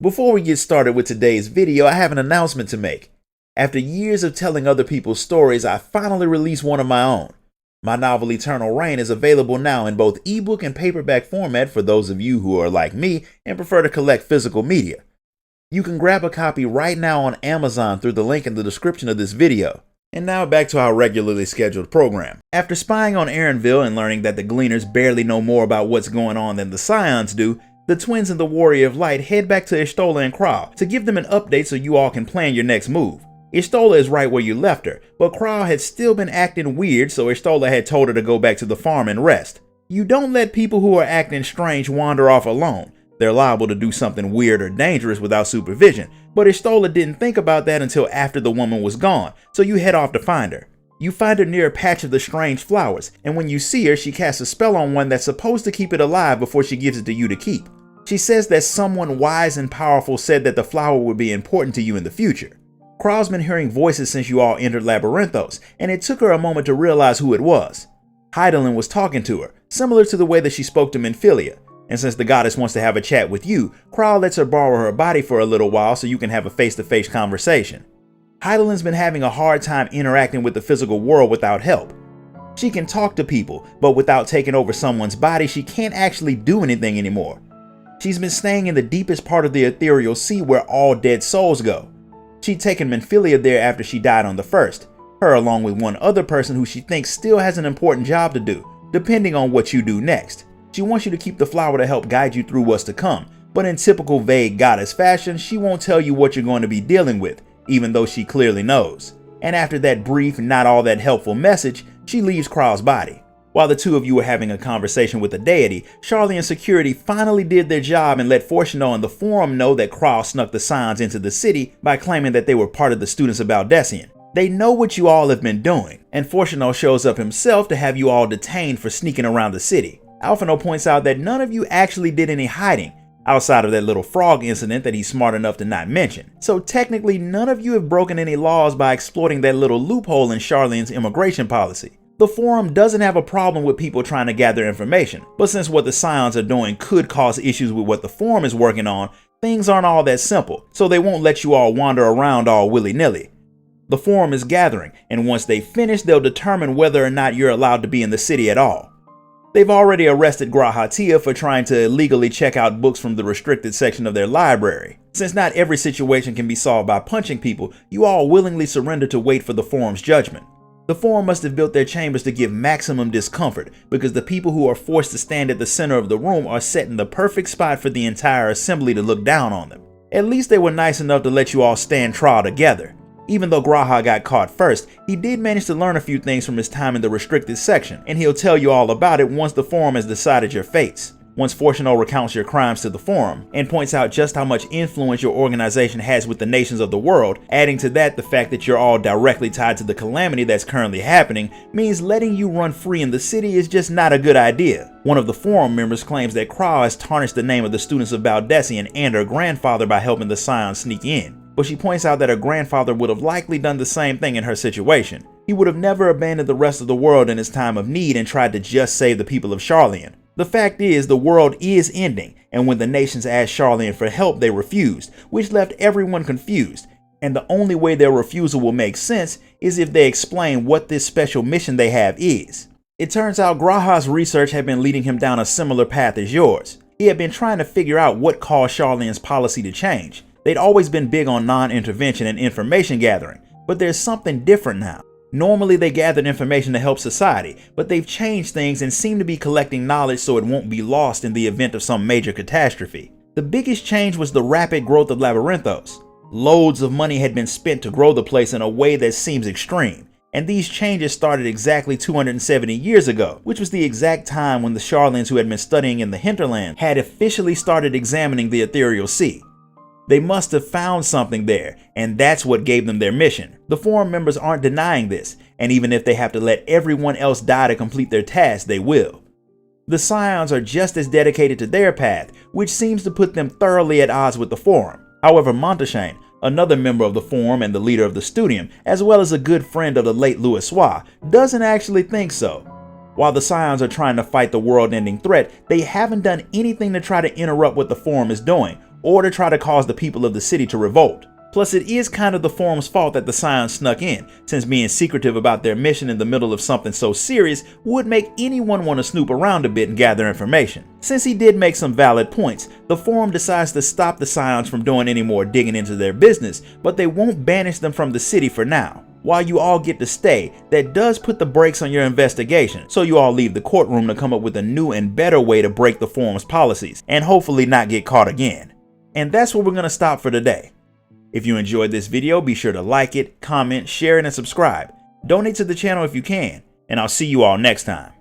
Before we get started with today's video, I have an announcement to make. After years of telling other people's stories, I finally released one of my own. My novel Eternal Reign is available now in both ebook and paperback format for those of you who are like me and prefer to collect physical media. You can grab a copy right now on Amazon through the link in the description of this video. And now back to our regularly scheduled program. After spying on Erinville and learning that the Gleaners barely know more about what's going on than the Scions do, the twins and the Warrior of Light head back to Y'shtola and Kral to give them an update so you all can plan your next move. Y'shtola is right where you left her, but Kral had still been acting weird, so Y'shtola had told her to go back to the farm and rest. You don't let people who are acting strange wander off alone. They're liable to do something weird or dangerous without supervision, but Y'shtola didn't think about that until after the woman was gone, so you head off to find her. You find her near a patch of the strange flowers, and when you see her, she casts a spell on one that's supposed to keep it alive before she gives it to you to keep. She says that someone wise and powerful said that the flower would be important to you in the future. Kral's been hearing voices since you all entered Labyrinthos, and it took her a moment to realize who it was. Hydaelyn was talking to her, similar to the way that she spoke to Minfilia, and since the goddess wants to have a chat with you, Kral lets her borrow her body for a little while so you can have a face-to-face conversation. Hydaelyn's been having a hard time interacting with the physical world without help. She can talk to people, but without taking over someone's body, she can't actually do anything anymore. She's been staying in the deepest part of the ethereal sea where all dead souls go. She'd taken Minfilia there after she died on the first, her along with one other person who she thinks still has an important job to do, depending on what you do next. She wants you to keep the flower to help guide you through what's to come, but in typical vague goddess fashion, she won't tell you what you're going to be dealing with, even though she clearly knows. And after that brief, not all that helpful message, she leaves Kral's body. While the two of you were having a conversation with the deity, Sharlayan security finally did their job and let Fortuno and the Forum know that Kral snuck the Scions into the city by claiming that they were part of the students of Baldesion. They know what you all have been doing, and Fortuno shows up himself to have you all detained for sneaking around the city. Alphino points out that none of you actually did any hiding, outside of that little frog incident that he's smart enough to not mention. So technically none of you have broken any laws by exploiting that little loophole in Sharlayan's immigration policy. The Forum doesn't have a problem with people trying to gather information, but since what the Scions are doing could cause issues with what the Forum is working on, things aren't all that simple, so they won't let you all wander around all willy-nilly. The Forum is gathering, and once they finish, they'll determine whether or not you're allowed to be in the city at all. They've already arrested G'rahatia for trying to illegally check out books from the restricted section of their library. Since not every situation can be solved by punching people, you all willingly surrender to wait for the Forum's judgment. The Forum must have built their chambers to give maximum discomfort, because the people who are forced to stand at the center of the room are set in the perfect spot for the entire assembly to look down on them. At least they were nice enough to let you all stand trial together. Even though G'raha got caught first, he did manage to learn a few things from his time in the restricted section, and he'll tell you all about it once the Forum has decided your fates. Once Fortuno recounts your crimes to the Forum, and points out just how much influence your organization has with the nations of the world, adding to that the fact that you're all directly tied to the calamity that's currently happening, means letting you run free in the city is just not a good idea. One of the Forum members claims that Kral has tarnished the name of the students of Baldesion and her grandfather by helping the Scions sneak in. But she points out that her grandfather would have likely done the same thing in her situation. He would have never abandoned the rest of the world in his time of need and tried to just save the people of Sharlayan. The fact is, the world is ending, and when the nations asked Sharlayan for help, they refused, which left everyone confused. And the only way their refusal will make sense is if they explain what this special mission they have is. It turns out G'raha's research had been leading him down a similar path as yours. He had been trying to figure out what caused Sharlayan's policy to change. They'd always been big on non-intervention and information gathering, but there's something different now. Normally they gathered information to help society, but they've changed things and seem to be collecting knowledge so it won't be lost in the event of some major catastrophe. The biggest change was the rapid growth of Labyrinthos. Loads of money had been spent to grow the place in a way that seems extreme, and these changes started exactly 270 years ago, which was the exact time when the Sharlayans who had been studying in the hinterland had officially started examining the ethereal sea. They must have found something there, and that's what gave them their mission. The Forum members aren't denying this, and even if they have to let everyone else die to complete their task, they will. The Scions are just as dedicated to their path, which seems to put them thoroughly at odds with the Forum. However, Monteshane, another member of the Forum and the leader of the Studium, as well as a good friend of the late Louisoix, doesn't actually think so. While the Scions are trying to fight the world-ending threat, they haven't done anything to try to interrupt what the Forum is doing, or to try to cause the people of the city to revolt. Plus, it is kind of the forum's fault that the Scions snuck in, since being secretive about their mission in the middle of something so serious would make anyone want to snoop around a bit and gather information. Since he did make some valid points, the forum decides to stop the Scions from doing any more digging into their business, but they won't banish them from the city for now. While you all get to stay, that does put the brakes on your investigation, so you all leave the courtroom to come up with a new and better way to break the forum's policies, and hopefully not get caught again. And that's where we're going to stop for today. If you enjoyed this video, be sure to like it, comment, share it, and subscribe. Donate to the channel if you can, and I'll see you all next time.